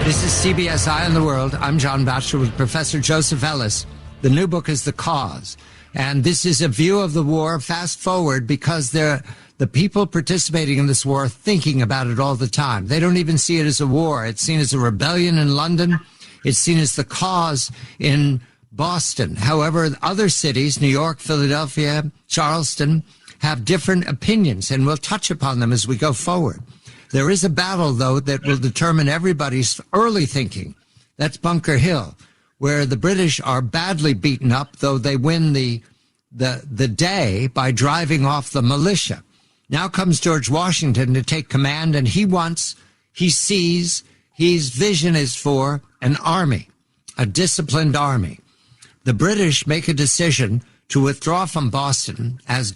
This is CBS Eye on the World. I'm John Batchelor with Professor Joseph Ellis. The new book is The Cause. And this is a view of the war fast forward because the people participating in this war are thinking about it all the time. They don't even see it as a war. It's seen as a rebellion in London. It's seen as the cause in Boston. However, other cities, New York, Philadelphia, Charleston, have different opinions, and we'll touch upon them as we go forward. There is a battle, though, that will determine everybody's early thinking. That's Bunker Hill, where the British are badly beaten up, though they win the day by driving off the militia. Now comes George Washington to take command, and his vision is for an army, a disciplined army. The British make a decision to withdraw from Boston as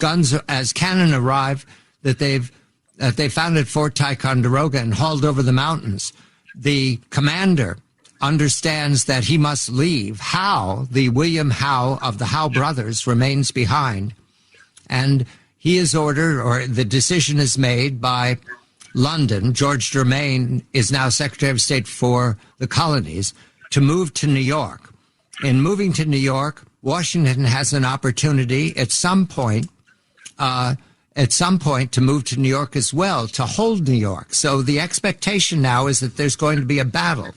cannon arrive that they found at Fort Ticonderoga and hauled over the mountains. The commander understands that he must leave. Howe, the William Howe of the Howe brothers, remains behind. And he is ordered, or the decision is made by London. George Germain is now Secretary of State for the colonies, to move to New York. In moving to New York, Washington has an opportunity at some point to move to New York as well, to hold New York. So the expectation now is that there's going to be a battle.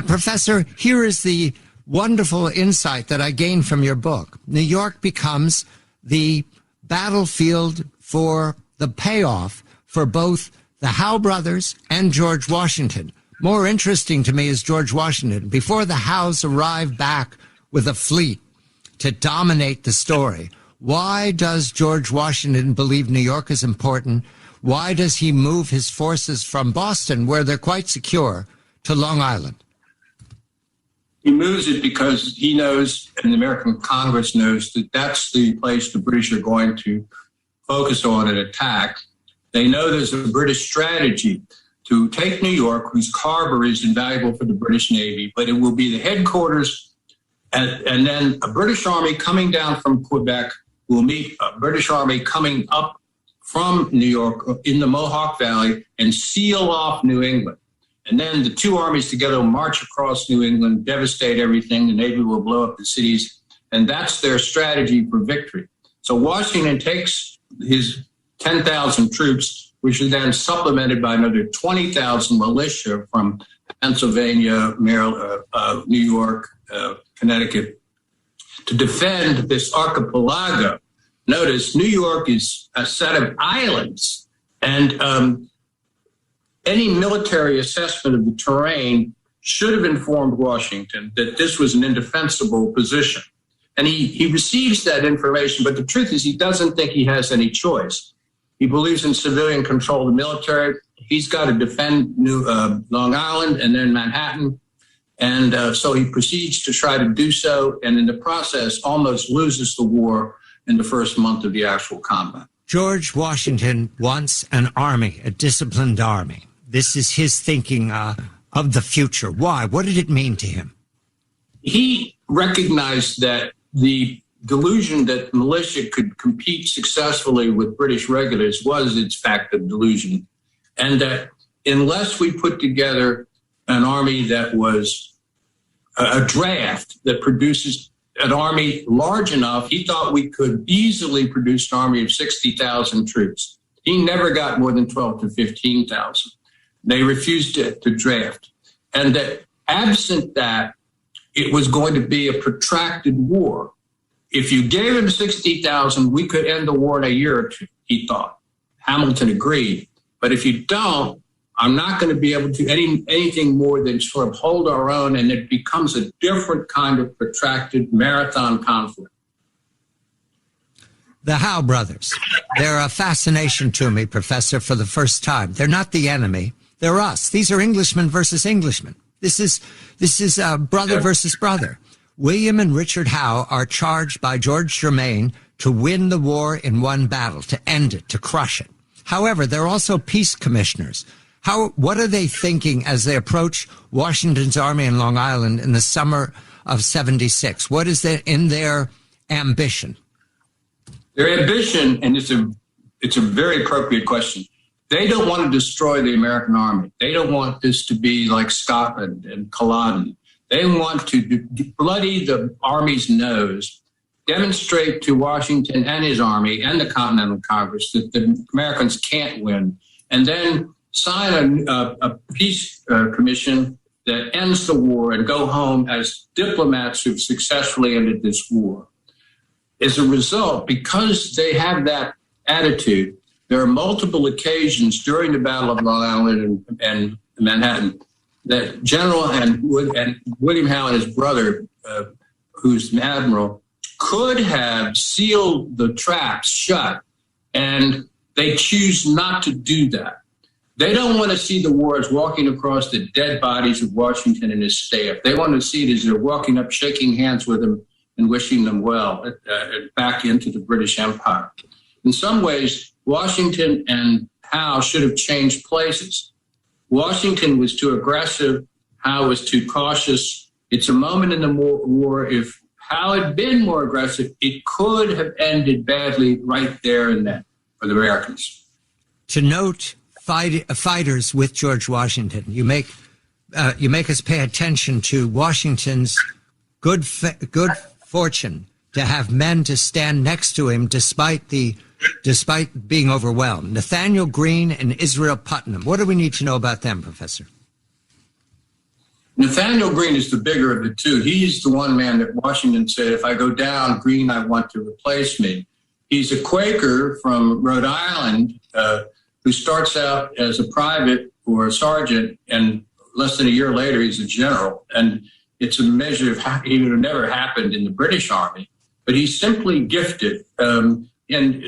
Professor, here is the wonderful insight that I gained from your book. New York becomes the battlefield for the payoff for both the Howe brothers and George Washington. More interesting to me is George Washington. Before the Howes arrive back with a fleet to dominate the story, why does George Washington believe New York is important? Why does he move his forces from Boston, where they're quite secure, to Long Island? He moves it because he knows, and the American Congress knows, that that's the place the British are going to focus on and attack. They know there's a British strategy to take New York, whose harbor is invaluable for the British Navy, but it will be the headquarters, and then a British army coming down from Quebec will meet a British army coming up from New York in the Mohawk Valley and seal off New England. And then the two armies together will march across New England, devastate everything. The Navy will blow up the cities. And that's their strategy for victory. So Washington takes his 10,000 troops, which are then supplemented by another 20,000 militia from Pennsylvania, Maryland, New York, Connecticut, to defend this archipelago. Notice New York is a set of islands, and any military assessment of the terrain should have informed Washington that this was an indefensible position. And he receives that information, but the truth is he doesn't think he has any choice. He believes in civilian control of the military. He's got to defend Long Island and then Manhattan. And so he proceeds to try to do so, and in the process almost loses the war in the first month of the actual combat. George Washington wants an army, a disciplined army. This is his thinking of the future. Why? What did it mean to him? He recognized that the delusion that militia could compete successfully with British regulars was, in fact, a delusion, and that unless we put together an army that was a draft that produces an army large enough, he thought we could easily produce an army of 60,000 troops. He never got more than 12 to 15,000. They refused to draft. And that absent that, it was going to be a protracted war. If you gave him 60,000, we could end the war in a year or two, he thought. Hamilton agreed. But if you don't, I'm not going to be able to do anything more than sort of hold our own, and it becomes a different kind of protracted marathon conflict. The Howe brothers, they're a fascination to me, Professor, for the first time. They're not the enemy. They're us. These are Englishmen versus Englishmen. This is brother versus brother. William and Richard Howe are charged by George Germain to win the war in one battle, to end it, to crush it. However, they're also peace commissioners. What are they thinking as they approach Washington's army in Long Island in the summer of 76? What is in their ambition? Their ambition, and it's a very appropriate question. They don't want to destroy the American army. They don't want this to be like Scotland and Culloden. They want to bloody the army's nose, demonstrate to Washington and his army and the Continental Congress that the Americans can't win, and then sign a peace commission that ends the war and go home as diplomats who've successfully ended this war. As a result, because they have that attitude, there are multiple occasions during the Battle of Long Island and Manhattan that General and William Howe and his brother, who's an admiral, could have sealed the traps shut, and they choose not to do that. They don't want to see the war as walking across the dead bodies of Washington and his staff. They want to see it as they're walking up, shaking hands with them and wishing them well back into the British Empire. In some ways, Washington and Howe should have changed places. Washington was too aggressive. Howe was too cautious. It's a moment in the war. If Howe had been more aggressive, it could have ended badly right there and then for the Americans. To note fighters with George Washington, you make us pay attention to Washington's good fortune to have men to stand next to him despite being overwhelmed. Nathaniel Greene and Israel Putnam. What do we need to know about them, Professor? Nathaniel Greene is the bigger of the two. He's the one man that Washington said, if I go down, Greene, I want to replace me. He's a Quaker from Rhode Island who starts out as a private or a sergeant, and less than a year later, he's a general. And it's a measure of how it would have never happened in the British Army. But he's simply gifted. And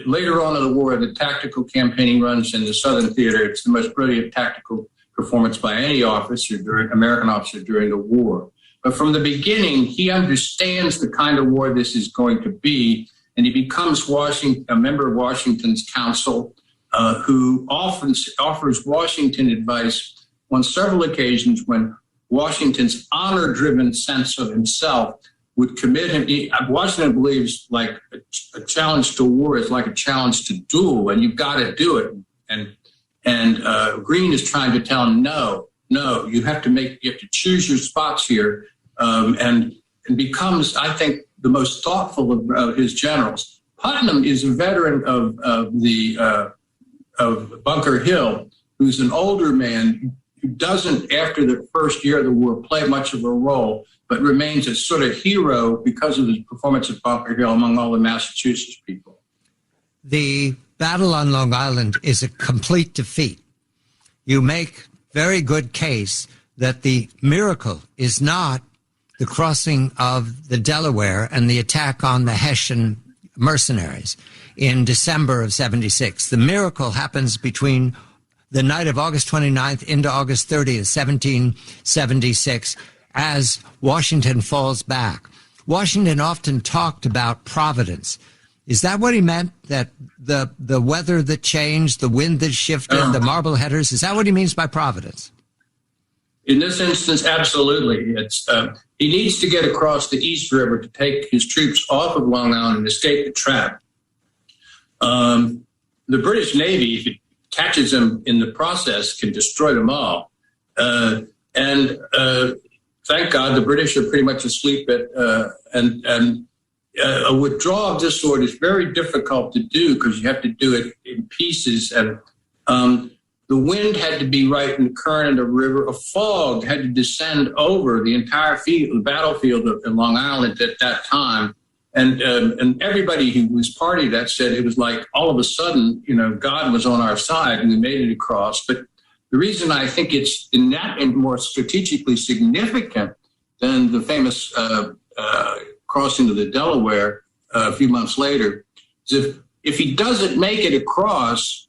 later on in the war, the tactical campaign he runs in the Southern Theater, it's the most brilliant tactical performance by any American officer during the war. But from the beginning, he understands the kind of war this is going to be, and he becomes a member of Washington's council, who often offers Washington advice on several occasions when Washington's honor-driven sense of himself would commit him. Washington believes like a challenge to war is like a challenge to duel, and you've got to do it. And Greene is trying to tell him, no, you have to choose your spots here, and becomes, I think, the most thoughtful of his generals. Putnam is a veteran of Bunker Hill, who's an older man who doesn't, after the first year of the war, play much of a role, but remains a sort of hero because of his performance at Bunker Hill among all the Massachusetts people. The battle on Long Island is a complete defeat. You make very good case that the miracle is not the crossing of the Delaware and the attack on the Hessian mercenaries in December of 76. The miracle happens between the night of August 29th into August 30th, 1776, as Washington falls back. Washington often talked about providence. Is that what he meant? That the weather that changed, the wind that shifted, the Marbleheaders, is that what he means by providence? In this instance, absolutely. He needs to get across the East River to take his troops off of Long Island and escape the trap. The British Navy, if it catches them in the process, can destroy them all. And thank God the British are pretty much asleep and a withdrawal of this sort is very difficult to do because you have to do it in pieces. And the wind had to be right in the current of the river. A fog had to descend over the entire battlefield of Long Island at that time. And everybody who was party to that said it was like all of a sudden, God was on our side and we made it across. But the reason I think it's more strategically significant than the famous crossing of the Delaware a few months later is if he doesn't make it across,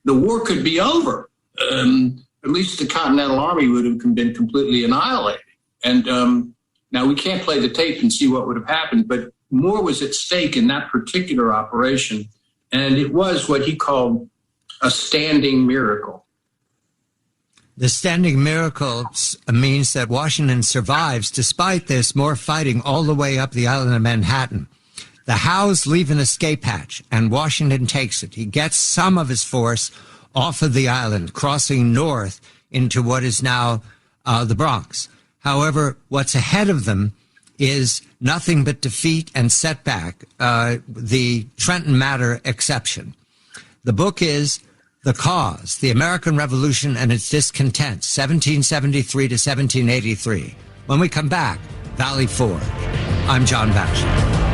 the war could be over. At least the Continental Army would have been completely annihilated. And now we can't play the tape and see what would have happened, but more was at stake in that particular operation. And it was what he called a standing miracle. The standing miracle means that Washington survives despite this more fighting all the way up the island of Manhattan. The Howes leave an escape hatch, and Washington takes it. He gets some of his force off of the island, crossing north into what is now the Bronx. However, what's ahead of them is nothing but defeat and setback, the Trenton Matter exception. The book is The Cause, The American Revolution and Its Discontents, 1773 to 1783. When we come back, Valley Forge. I'm John Batchelor.